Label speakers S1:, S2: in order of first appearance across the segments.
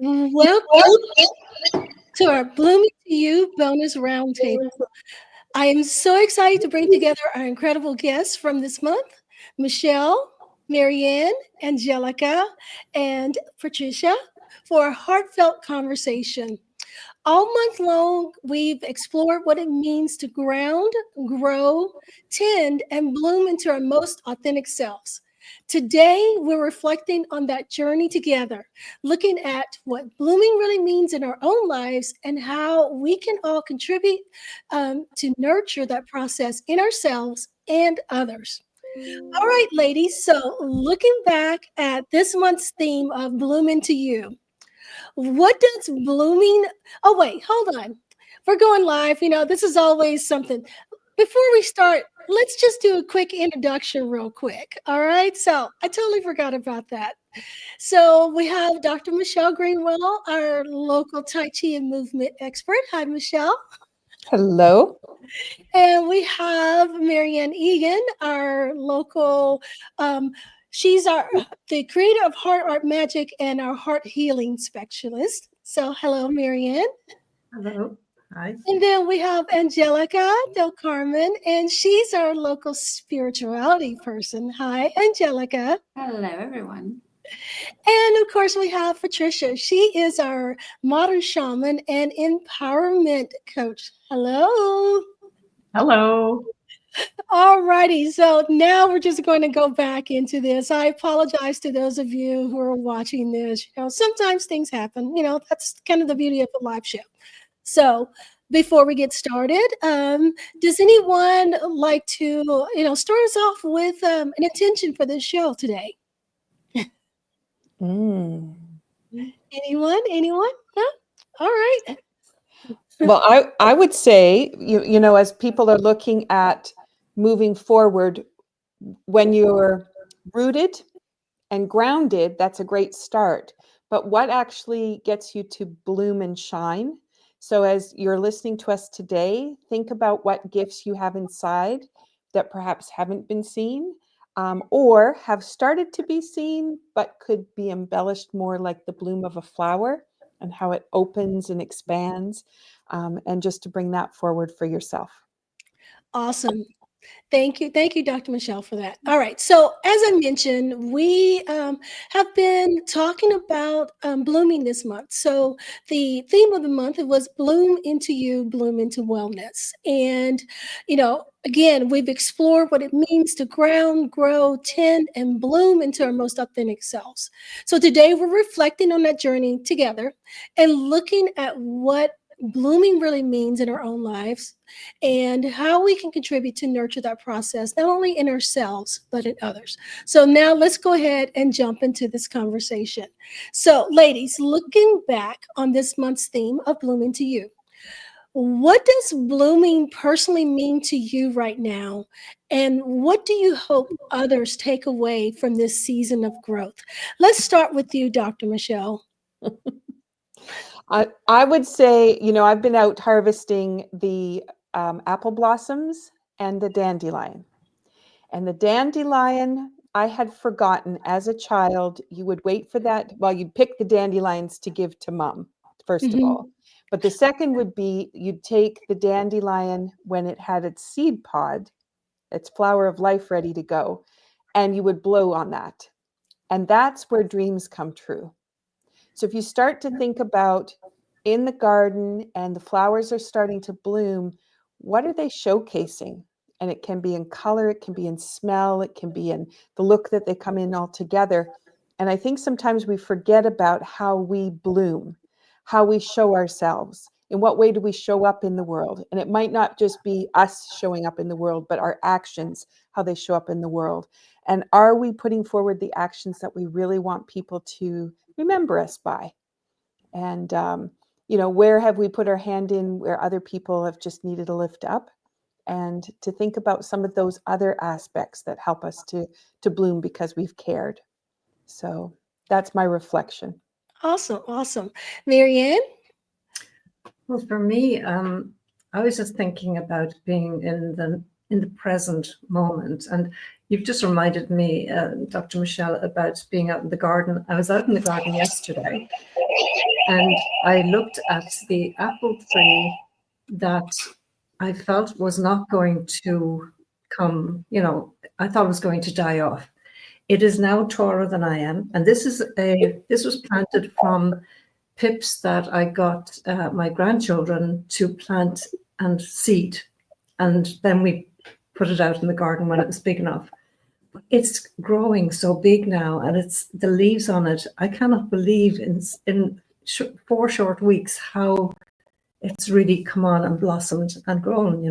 S1: Welcome to our Blooming to You bonus roundtable. I am so excited to bring together our incredible guests from this month, Michelle, Marian, Angelica, and Patricia, for a heartfelt conversation. All month long, we've explored what it means to ground, grow, tend, and bloom into our most authentic selves. Today, we're reflecting on that journey together, looking at what blooming really means in our own lives and how we can all contribute to nurture that process in ourselves and others. All right, ladies. So, looking back at this month's theme of Bloom Into You, what does blooming? Oh, wait, hold on. We're going live. This is always something. Before we start, let's just do a quick introduction, real quick. All right. So I totally forgot about that. So we have Dr. Michelle Greenwell, our local Tai Chi and movement expert. Hi, Michelle.
S2: Hello.
S1: And we have Marianne Egan, our local. Um, she's the creator of Heart Art Magic and our heart healing specialist. So, hello, Marianne.
S3: Hello. Hi.
S1: And then we have Angelica Del Carmen, and she's our local spirituality person. Hi, Angelica.
S4: Hello, everyone.
S1: And of course, we have Patricia. She is our modern shaman and empowerment coach. Hello.
S3: Hello.
S1: All righty. So now we're just going to go back into this. I apologize to those of you who are watching this. Sometimes things happen. That's kind of the beauty of a live show. So before we get started, does anyone like to, start us off with an intention for this show today? Anyone? No? All right.
S2: Well, I would say, as people are looking at moving forward, when you're rooted and grounded, that's a great start. But what actually gets you to bloom and shine? So as you're listening to us today, think about what gifts you have inside that perhaps haven't been seen, or have started to be seen, but could be embellished more like the bloom of a flower and how it opens and expands, and just to bring that forward for yourself.
S1: Awesome. Thank you, Dr. Michelle, for that. All right. So, as I mentioned, we have been talking about blooming this month. So, the theme of the month was "Bloom into You, Bloom into Wellness," and again, we've explored what it means to ground, grow, tend, and bloom into our most authentic selves. So, today we're reflecting on that journey together and looking at what blooming really means in our own lives and how we can contribute to nurture that process, not only in ourselves, but in others. So now let's go ahead and jump into this conversation. So, ladies, looking back on this month's theme of Blooming to You, what does blooming personally mean to you right now? And what do you hope others take away from this season of growth? Let's start with you, Dr. Michelle.
S2: I would say, I've been out harvesting the apple blossoms and the dandelion. And the dandelion, I had forgotten as a child, you would wait for that. Well, you'd pick the dandelions to give to mom, first of all. But the second would be you'd take the dandelion when it had its seed pod, its flower of life ready to go, and you would blow on that. And that's where dreams come true. So if you start to think about in the garden and the flowers are starting to bloom, what are they showcasing? And it can be in color, it can be in smell, it can be in the look that they come in all together. And I think sometimes we forget about how we bloom, how we show ourselves. In what way do we show up in the world? And it might not just be us showing up in the world, but our actions, how they show up in the world. And are we putting forward the actions that we really want people to remember us by? And, where have we put our hand in where other people have just needed a lift up? And to think about some of those other aspects that help us to bloom because we've cared. So that's my reflection.
S1: Awesome. Marianne?
S3: Well, for me, I was just thinking about being in the in the present moment. And you've just reminded me, Dr. Michelle, about being out in the garden. I was out in the garden yesterday, and I looked at the apple tree that I felt was not going to come, I thought it was going to die off. It is now taller than I am. And this was planted from pips that I got my grandchildren to plant and seed. And then we put it out in the garden when it was big enough. It's growing so big now, and it's the leaves on it. I cannot believe in 4 short weeks how it's really come on and blossomed and grown,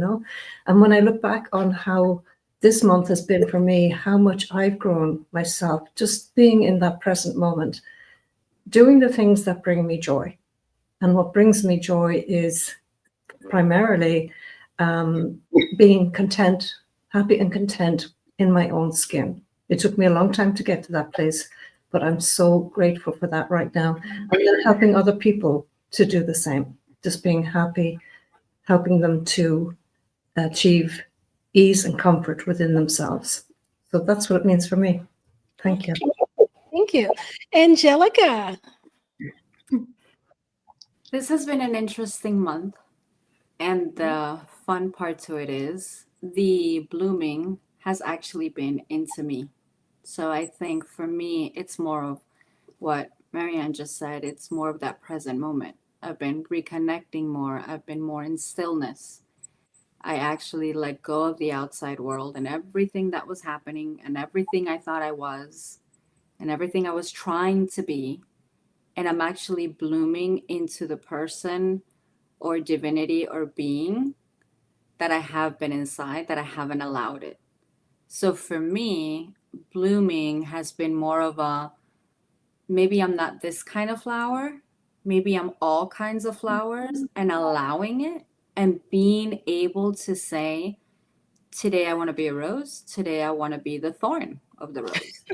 S3: And when I look back on how this month has been for me, how much I've grown myself, just being in that present moment, doing the things that bring me joy. And what brings me joy is primarily being content, happy and content in my own skin. It took me a long time to get to that place, but I'm so grateful for that right now. And then helping other people to do the same, just being happy, helping them to achieve ease and comfort within themselves. So that's what it means for me. Thank you.
S1: Thank you. Angelica.
S4: This has been an interesting month. And the fun part to it is the blooming has actually been into me. So I think for me, it's more of what Marian just said. It's more of that present moment. I've been reconnecting more. I've been more in stillness. I actually let go of the outside world and everything that was happening and everything I thought I was and everything I was trying to be. And I'm actually blooming into the person or divinity or being that I have been inside, that I haven't allowed it. So for me, blooming has been more of a, maybe I'm not this kind of flower, maybe I'm all kinds of flowers, and allowing it and being able to say, today I want to be a rose, today I want to be the thorn of the rose.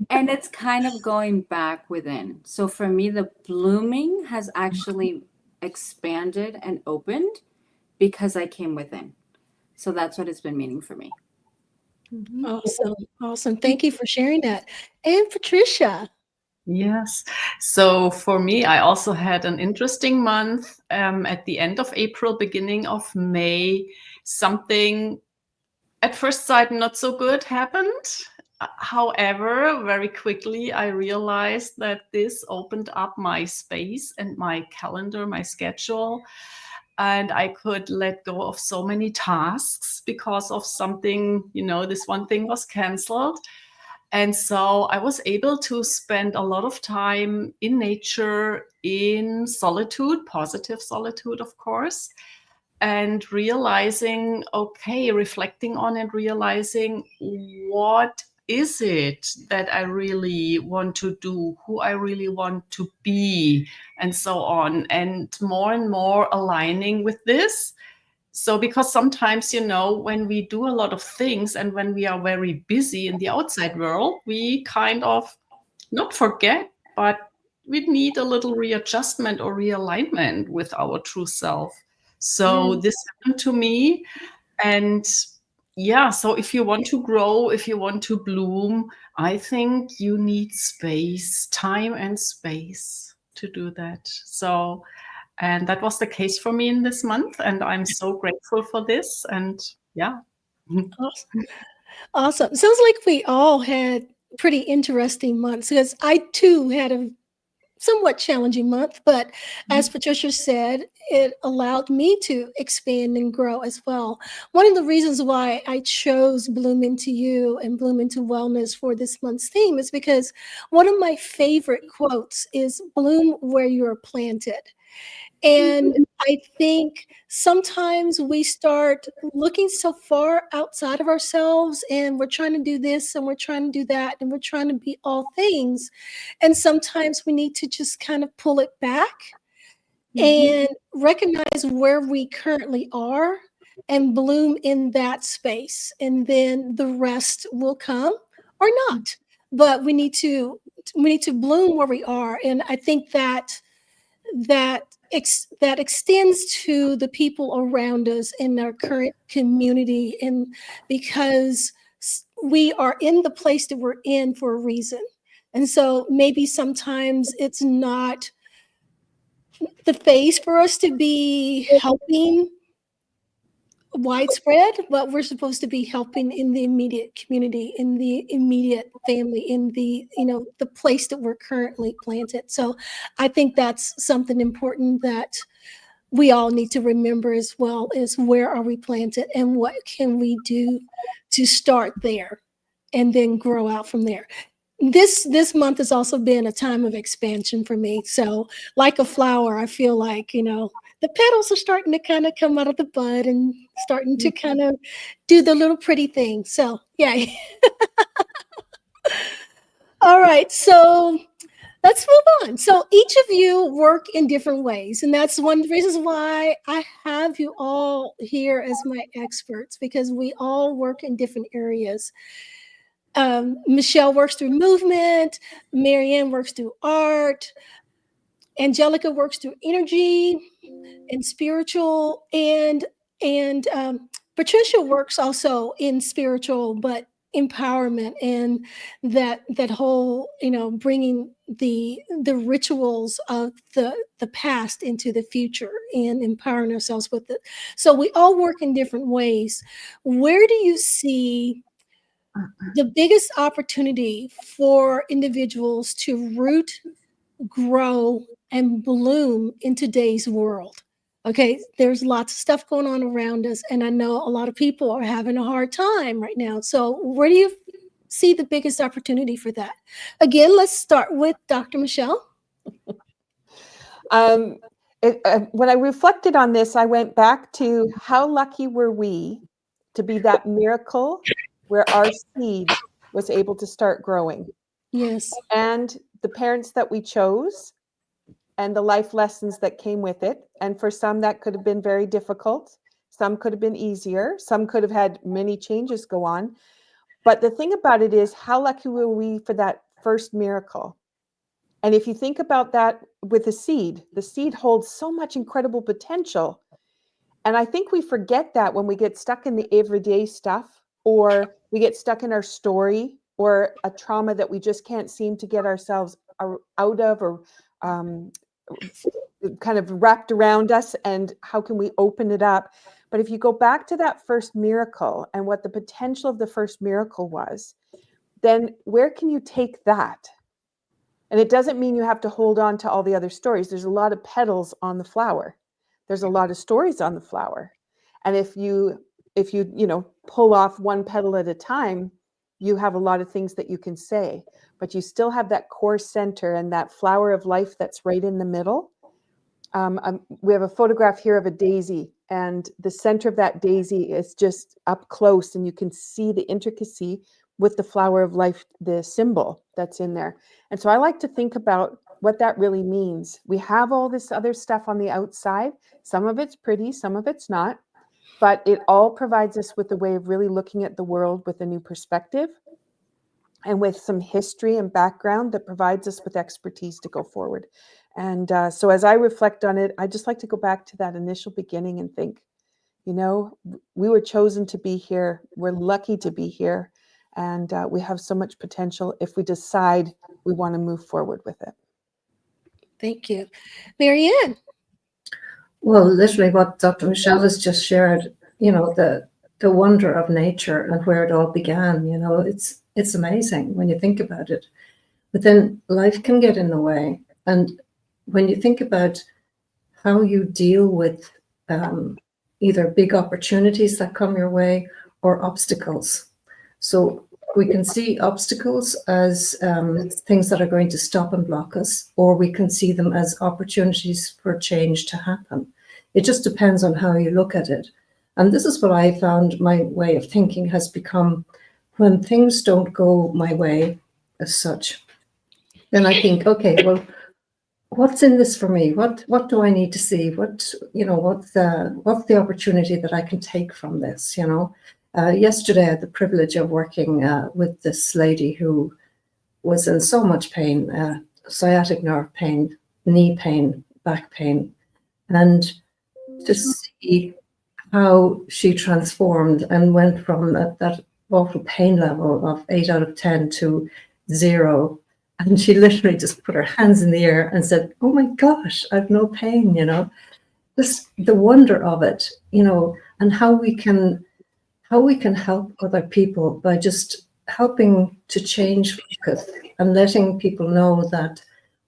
S4: And it's kind of going back within. So for me, the blooming has actually expanded and opened because I came within. So that's what it's been meaning for me.
S1: Awesome. Awesome. Thank you for sharing that. And Patricia.
S5: Yes. So for me, I also had an interesting month. At the end of April, beginning of May, something at first sight not so good happened. However, very quickly, I realized that this opened up my space and my calendar, my schedule. And I could let go of so many tasks because of something, this one thing was canceled. And so I was able to spend a lot of time in nature, in solitude, positive solitude, of course, and realizing, reflecting on it, realizing what is it that I really want to do, who I really want to be, and so on, and more aligning with this. So because sometimes, when we do a lot of things and when we are very busy in the outside world, we kind of not forget, but we need a little readjustment or realignment with our true self. So this happened to me. And so if you want to grow, if you want to bloom, I think you need space, time and space to do that. So, and that was the case for me in this month. And I'm so grateful for this. And yeah.
S1: Awesome. Awesome. Sounds like we all had pretty interesting months because I too had a somewhat challenging month, but as Patricia said, it allowed me to expand and grow as well. One of the reasons why I chose Bloom Into You and Bloom Into Wellness for this month's theme is because one of my favorite quotes is bloom where you're planted. And I think sometimes we start looking so far outside of ourselves and we're trying to do this and we're trying to do that and we're trying to be all things. And sometimes we need to just kind of pull it back and recognize where we currently are and bloom in that space. And then the rest will come or not. But we need to bloom where we are. And I think that that extends to the people around us in our current community, and because we are in the place that we're in for a reason. And so maybe sometimes it's not the phase for us to be helping widespread, but we're supposed to be helping in the immediate community, in the immediate family, in the, the place that we're currently planted. So I think that's something important that we all need to remember, as well as where are we planted and what can we do to start there and then grow out from there. This month has also been a time of expansion for me. So like a flower, I feel like, the petals are starting to kind of come out of the bud and starting to kind of do the little pretty thing. So yeah. All right. So let's move on. So each of you work in different ways. And that's one of the reasons why I have you all here as my experts, because we all work in different areas. Michelle works through movement. Marian works through art. Angelica works through energy and spiritual. And Patricia works also in spiritual, but empowerment, and that whole, bringing the rituals of the past into the future and empowering ourselves with it. So we all work in different ways. Where do you see the biggest opportunity for individuals to root, grow, and bloom in today's world? Okay, there's lots of stuff going on around us, and I know a lot of people are having a hard time right now. So where do you see the biggest opportunity for that? Again, let's start with Dr. Michelle.
S2: When I reflected on this, I went back to how lucky were we to be that miracle where our seed was able to start growing.
S1: Yes.
S2: And the parents that we chose and the life lessons that came with it. And for some, that could have been very difficult. Some could have been easier. Some could have had many changes go on. But the thing about it is, how lucky were we for that first miracle? And if you think about that with the seed holds so much incredible potential. And I think we forget that when we get stuck in the everyday stuff, or we get stuck in our story, or a trauma that we just can't seem to get ourselves out of, or kind of wrapped around us, and how can we open it up? But if you go back to that first miracle and what the potential of the first miracle was, then where can you take that? And it doesn't mean you have to hold on to all the other stories. There's a lot of petals on the flower. There's a lot of stories on the flower. And if you pull off one petal at a time, you have a lot of things that you can say, but you still have that core center and that flower of life that's right in the middle. We have a photograph here of a daisy, and the center of that daisy is just up close, and you can see the intricacy with the flower of life, the symbol that's in there. And so I like to think about what that really means. We have all this other stuff on the outside. Some of it's pretty, some of it's not, but it all provides us with a way of really looking at the world with a new perspective, and with some history and background that provides us with expertise to go forward. And so as I reflect on it, I just like to go back to that initial beginning and think, we were chosen to be here. We're lucky to be here. And we have so much potential if we decide we want to move forward with it.
S1: Thank you. Marian.
S3: Well, literally what Dr. Michelle has just shared, the wonder of nature and where it all began, it's amazing when you think about it. But then life can get in the way. And when you think about how you deal with either big opportunities that come your way or obstacles. So we can see obstacles as things that are going to stop and block us, or we can see them as opportunities for change to happen. It just depends on how you look at it. And this is what I found my way of thinking has become: when things don't go my way as such, then I think, okay, well, what's in this for me? What do I need to see? What's the opportunity that I can take from this? Yesterday I had the privilege of working with this lady who was in so much pain, sciatic nerve pain, knee pain, back pain, and to see how she transformed and went from that awful pain level of 8 out of 10 to 0. And she literally just put her hands in the air and said, "Oh my gosh, I've no pain," Just the wonder of it, and how we can help other people by just helping to change focus and letting people know that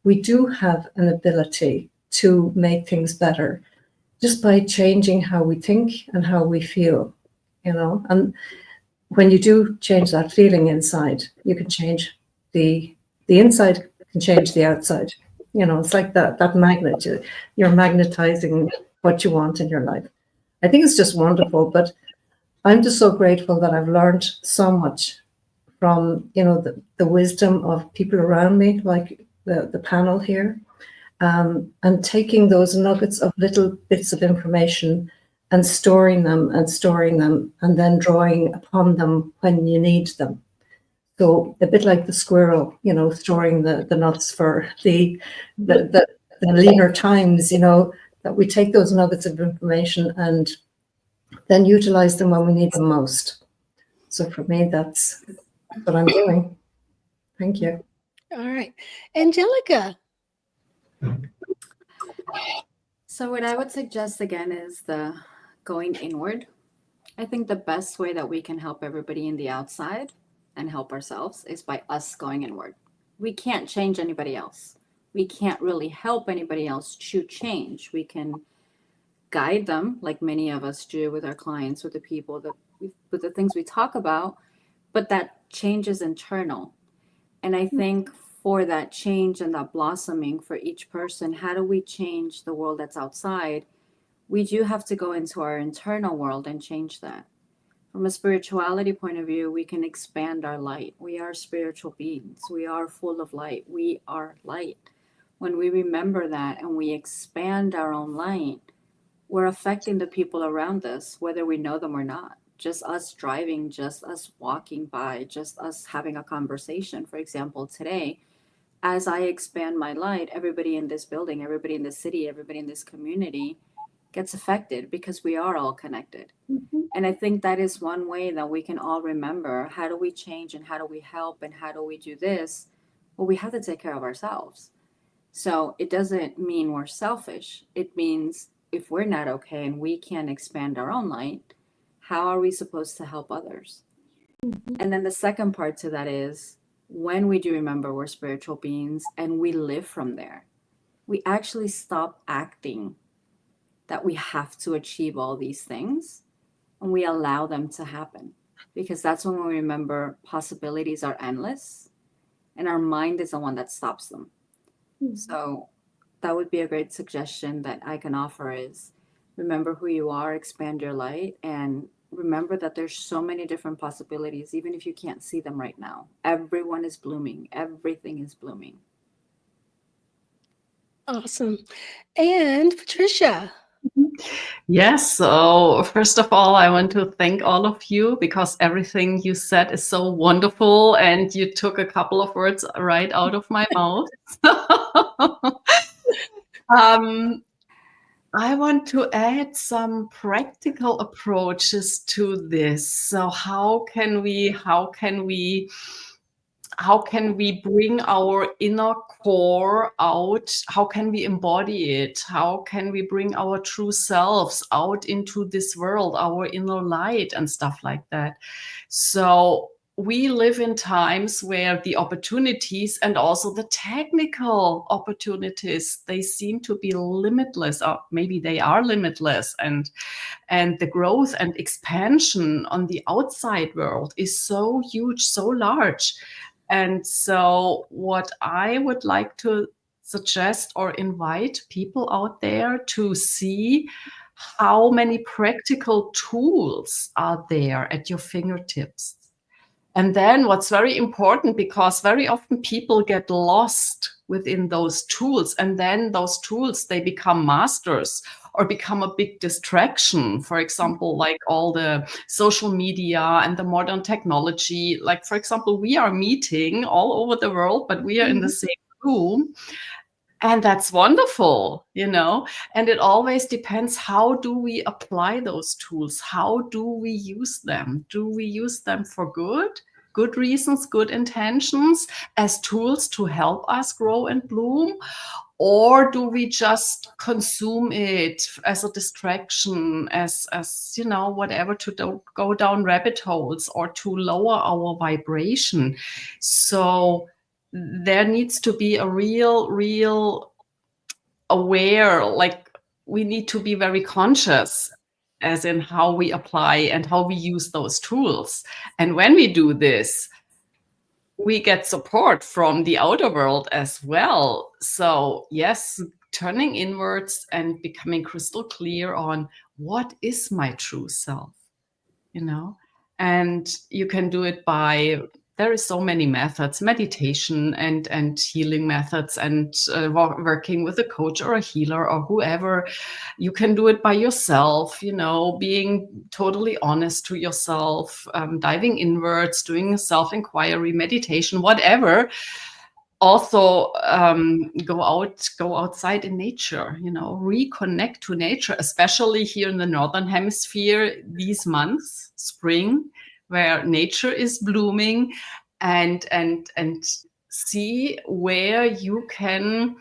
S3: we do have an ability to make things better just by changing how we think and how we feel, and when you do change that feeling inside, you can change the inside, can change the outside. It's like that magnet. You're magnetizing what you want in your life. I think it's just wonderful, but I'm just so grateful that I've learned so much from, the wisdom of people around me, like the panel here, and taking those nuggets of little bits of information and storing them, and then drawing upon them when you need them. So a bit like the squirrel, storing the nuts for the leaner times, that we take those nuggets of information and then utilize them when we need them most. So for me, that's what I'm doing. Thank you.
S1: All right. Angelica.
S4: So what I would suggest again is the going inward. I think the best way that we can help everybody in the outside and help ourselves is by us going inward. We can't change anybody else. We can't really help anybody else to change. We can guide them like many of us do with our clients, with the people, with the things we talk about, but that change is internal. And I think for that change and that blossoming for each person, how do we change the world that's outside? We do have to go into our internal world and change that. From a spirituality point of view, we can expand our light. We are spiritual beings. We are full of light. We are light. When we remember that and we expand our own light, we're affecting the people around us, whether we know them or not. Just us driving, just us walking by, just us having a conversation. For example, today, as I expand my light, everybody in this building, everybody in this city, everybody in this community gets affected because we are all connected. Mm-hmm. And I think that is one way that we can all remember, how do we change and how do we help and how do we do this? Well, we have to take care of ourselves. So it doesn't mean we're selfish. It means if we're not okay and we can't expand our own light, how are we supposed to help others? Mm-hmm. And then the second part to that is when we do remember we're spiritual beings and we live from there, we actually stop acting that we have to achieve all these things and we allow them to happen, because that's when we remember possibilities are endless and our mind is the one that stops them. Mm-hmm. So that would be a great suggestion that I can offer is remember who you are, expand your light, and remember that there's so many different possibilities, even if you can't see them right now. Everyone is blooming. Everything is blooming.
S1: Awesome. And Patricia.
S5: Yes, so first of all, I want to thank all of you because everything you said is so wonderful and you took a couple of words right out of my mouth. I want to add some practical approaches to this. So how can we bring our inner core out? How can we embody it? How can we bring our true selves out into this world, our inner light and stuff like that? So we live in times where the opportunities and also the technical opportunities, they seem to be limitless, or maybe they are limitless, and the growth and expansion on the outside world is so huge, so large. And so what I would like to suggest or invite people out there to see how many practical tools are there at your fingertips. And then what's very important, because very often people get lost within those tools, and then those tools, they become masters or become a big distraction. For example, like all the social media and the modern technology. Like, for example, we are meeting all over the world, but we are in the same room. And that's wonderful, and it always depends, how do we apply those tools? How do we use them? Do we use them for good reasons, good intentions, as tools to help us grow and bloom? Or do we just consume it as a distraction, as whatever, to go down rabbit holes or to lower our vibration? So there needs to be a real aware, like we need to be very conscious, as in how we apply and how we use those tools. And when we do this, we get support from the outer world as well. So yes, turning inwards and becoming crystal clear on what is my true self, and you can do it by, there is so many methods, meditation and healing methods, and working with a coach or a healer or whoever. You can do it by yourself, being totally honest to yourself, diving inwards, doing self-inquiry, meditation, whatever. Also, go outside in nature, reconnect to nature, especially here in the Northern Hemisphere, these months, spring, where nature is blooming, and see where you can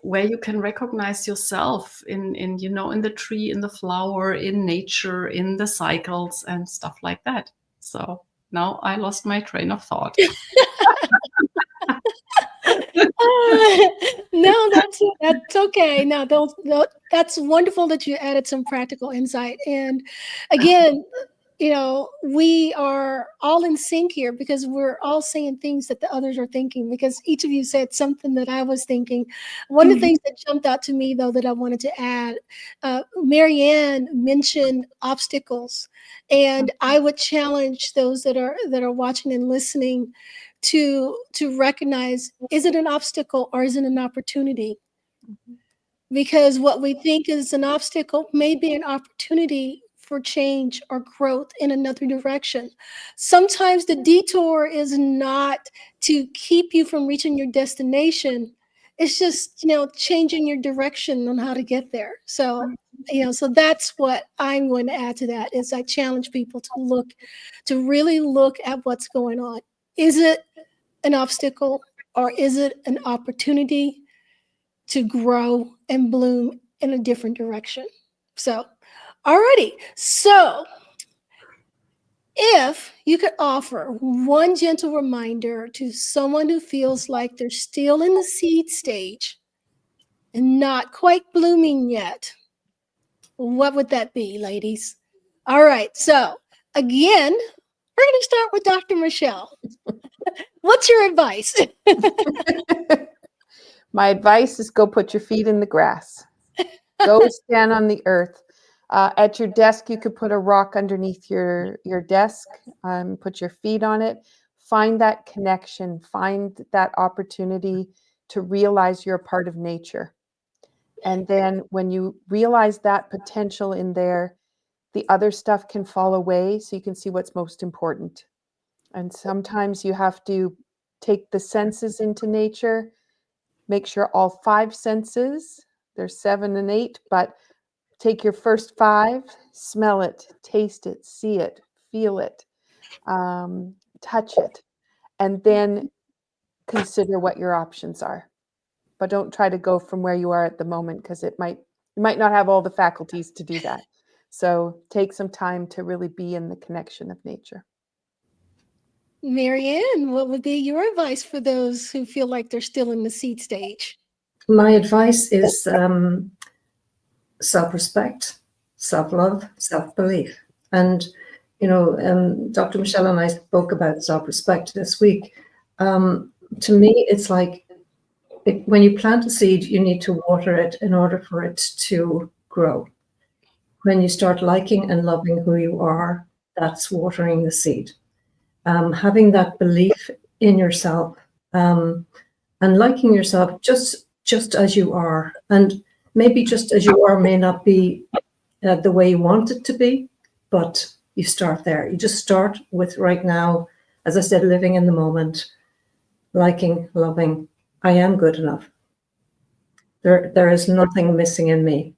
S5: recognize yourself in the tree, in the flower, in nature, in the cycles and stuff like that. So now I lost my train of thought.
S1: No, that's okay. No, that's wonderful that you added some practical insight. And again, we are all in sync here because we're all saying things that the others are thinking, because each of you said something that I was thinking. One of the things that jumped out to me, though, that I wanted to add, Marianne mentioned obstacles, and I would challenge those that are watching and listening to recognize, is it an obstacle or is it an opportunity? Because what we think is an obstacle may be an opportunity for change or growth in another direction. Sometimes the detour is not to keep you from reaching your destination. It's just, changing your direction on how to get there. So, so that's what I'm going to add to that, is I challenge people to really look at what's going on. Is it an obstacle or is it an opportunity to grow and bloom in a different direction? So, alrighty. So, if you could offer one gentle reminder to someone who feels like they're still in the seed stage and not quite blooming yet, what would that be, ladies? All right. So, again, we're going to start with Dr. Michelle. What's your advice?
S2: My advice is go put your feet in the grass. Go stand on the earth. At your desk, you could put a rock underneath your desk, put your feet on it. Find that connection. Find that opportunity to realize you're a part of nature. And then when you realize that potential in there, the other stuff can fall away so you can see what's most important. And sometimes you have to take the senses into nature, make sure all 5 senses, there's 7 and 8, but take your first 5, smell it, taste it, see it, feel it, touch it, and then consider what your options are. But don't try to go from where you are at the moment, because you might not have all the faculties to do that. So take some time to really be in the connection of nature.
S1: Marianne, what would be your advice for those who feel like they're still in the seed stage?
S3: My advice is self-respect, self-love, self-belief. And, Dr. Michelle and I spoke about self-respect this week. To me, it's like when you plant a seed, you need to water it in order for it to grow. When you start liking and loving who you are, that's watering the seed. Having that belief in yourself, and liking yourself just as you are. And maybe just as you are may not be the way you want it to be, but you start there. You just start with right now, as I said, living in the moment, liking, loving, I am good enough. There is nothing missing in me.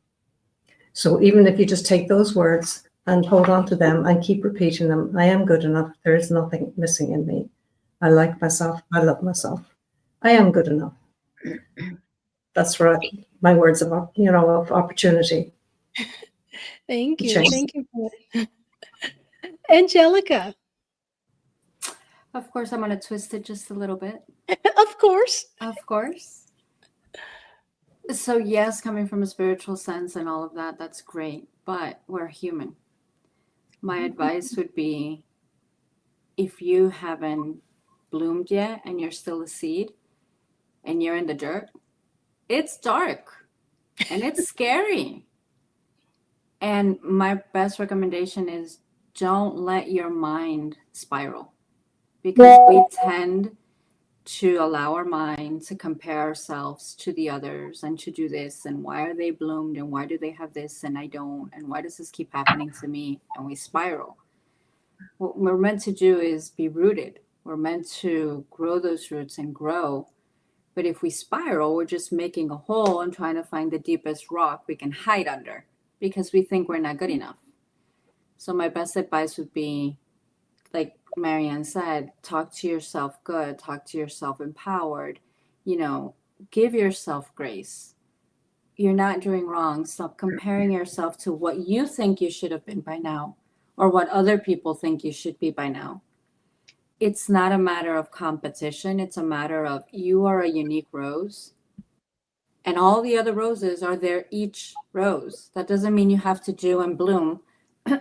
S3: So even if you just take those words and hold on to them and keep repeating them, I am good enough. There is nothing missing in me. I like myself. I love myself. I am good enough. That's what my words of, of opportunity.
S1: Thank you.
S3: Change.
S1: Thank you for that. Angelica,
S4: Of course, I'm going to twist it just a little bit.
S1: of course.
S4: Of course. So, yes, coming from a spiritual sense and all of that, that's great. But we're human. My advice would be, if you haven't bloomed yet and you're still a seed and you're in the dirt, it's dark and it's scary. And my best recommendation is, don't let your mind spiral, because we tend to allow our mind to compare ourselves to the others and to do this, and why are they bloomed, and why do they have this and I don't, and why does this keep happening to me, and we spiral. What we're meant to do is be rooted. We're meant to grow those roots and grow. But if we spiral, we're just making a hole and trying to find the deepest rock we can hide under, because we think we're not good enough. So my best advice would be, like Marian said, talk to yourself good, talk to yourself empowered, give yourself grace. You're not doing wrong. Stop comparing yourself to what you think you should have been by now, or what other people think you should be by now. It's not a matter of competition. It's a matter of, you are a unique rose, and all the other roses are their each rose. That doesn't mean you have to do and bloom,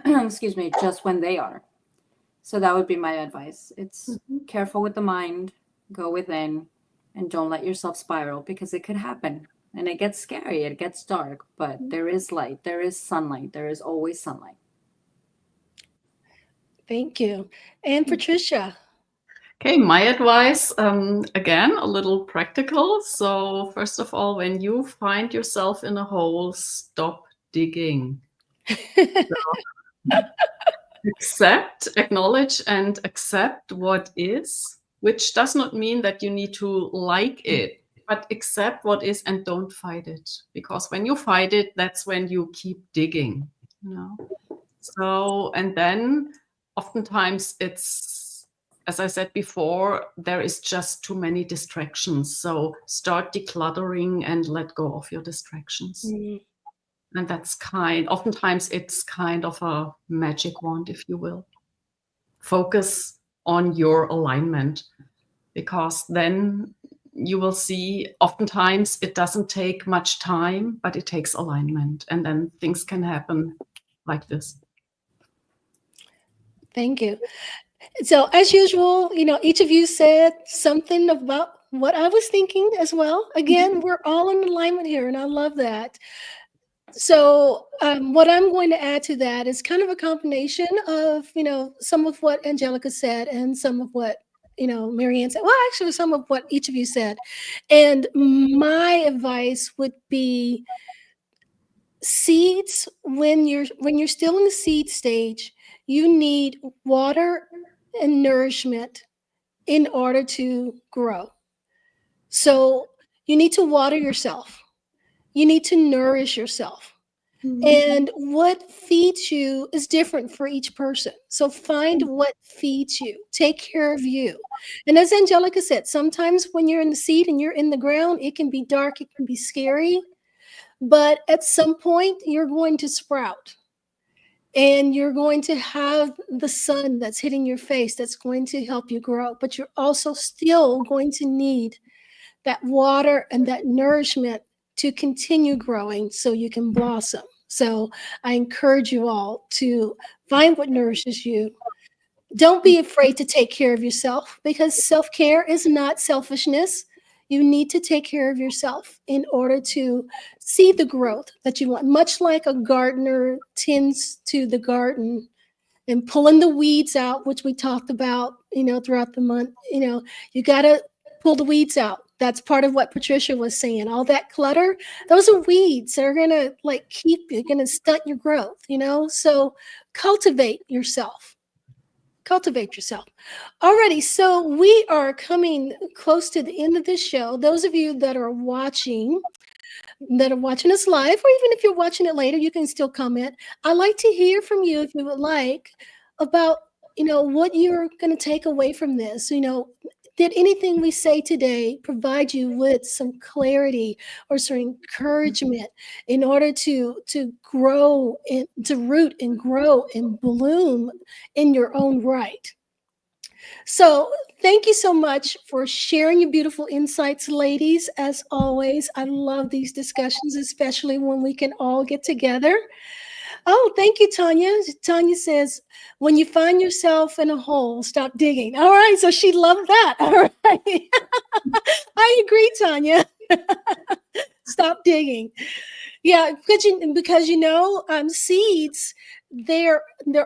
S4: excuse me, just when they are. So that would be my advice. It's careful with the mind, go within, and don't let yourself spiral, because it could happen. And it gets scary, it gets dark, but there is light, there is sunlight, there is always sunlight.
S1: Thank you. And Patricia.
S5: Okay, my advice, again, a little practical. So first of all, when you find yourself in a hole, stop digging. Acknowledge and accept what is, which does not mean that you need to like it, but accept what is and don't fight it. Because when you fight it, that's when you keep digging, So, and then oftentimes it's, as I said before, there is just too many distractions. So start decluttering and let go of your distractions. And that's oftentimes it's kind of a magic wand, if you will. Focus on your alignment, because then you will see, oftentimes it doesn't take much time, but it takes alignment, and then things can happen like this.
S1: Thank you. So as usual, each of you said something about what I was thinking as well. Again, we're all in alignment here, and I love that. So what I'm going to add to that is kind of a combination of, some of what Angelica said and some of what, Marianne said. Well, actually, some of what each of you said. And my advice would be, seeds, when you're still in the seed stage, you need water and nourishment in order to grow. So you need to water yourself. You need to nourish yourself. And what feeds you is different for each person. So find what feeds you. Take care of you. And as Angelica said, sometimes when you're in the seed and you're in the ground, it can be dark, it can be scary. But at some point, you're going to sprout. And you're going to have the sun that's hitting your face that's going to help you grow. But you're also still going to need that water and that nourishment to continue growing so you can blossom. So I encourage you all to find what nourishes you. Don't be afraid to take care of yourself, because self-care is not selfishness. You need to take care of yourself in order to see the growth that you want, much like a gardener tends to the garden and pulling the weeds out, which we talked about, throughout the month. You got to pull the weeds out. That's part of what Patricia was saying. All that clutter, those are weeds that are going to going to stunt your growth, So cultivate yourself. Cultivate yourself. Alrighty, so we are coming close to the end of this show. Those of you that are watching, that are watching us live, or even if you're watching it later, you can still comment. I'd like to hear from you if you would like about, what you're going to take away from this. Did anything we say today provide you with some clarity or some encouragement in order to grow and to root and grow and bloom in your own right? So thank you so much for sharing your beautiful insights, ladies. As always, I love these discussions, especially when we can all get together. Oh, thank you, Tanya. Tanya says, when you find yourself in a hole, stop digging. All right, so she loved that. All right. I agree, Tanya. Stop digging. Yeah, because seeds, their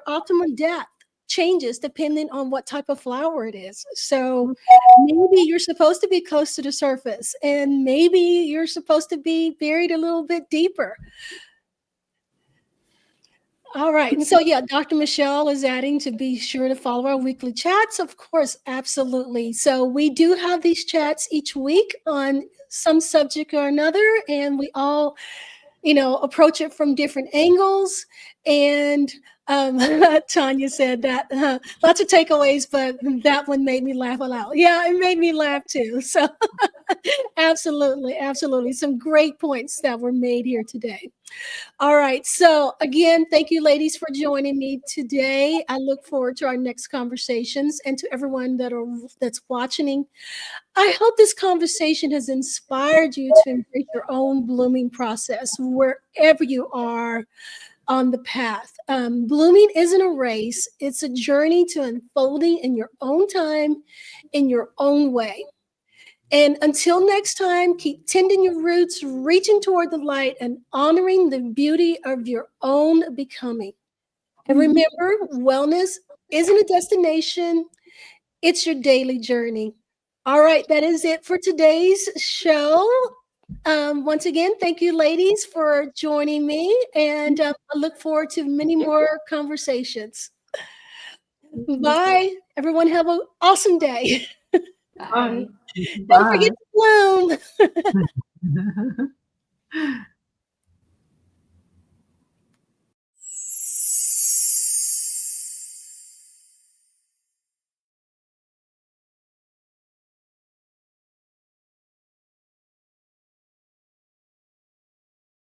S1: optimum depth changes depending on what type of flower it is. So maybe you're supposed to be close to the surface, and maybe you're supposed to be buried a little bit deeper. All right. And so, yeah, Dr. Michelle is adding to be sure to follow our weekly chats. Of course, absolutely. So we do have these chats each week on some subject or another, and we all, approach it from different angles. And Tanya said that lots of takeaways, but that one made me laugh aloud. Yeah, it made me laugh too. So absolutely, absolutely. Some great points that were made here today. All right. So again, thank you, ladies, for joining me today. I look forward to our next conversations, and to everyone that's watching. I hope this conversation has inspired you to embrace your own blooming process wherever you are on the path. Blooming isn't a race; it's a journey to unfolding in your own time, in your own way. And until next time, keep tending your roots, reaching toward the light, and honoring the beauty of your own becoming. And remember, wellness isn't a destination, it's your daily journey. All right, that is it for today's show. Once again, thank you, ladies, for joining me. And I look forward to many more conversations. Bye. Everyone, have an awesome day.
S3: Bye.
S4: Bye.
S1: Don't forget to bloom.
S3: Bye.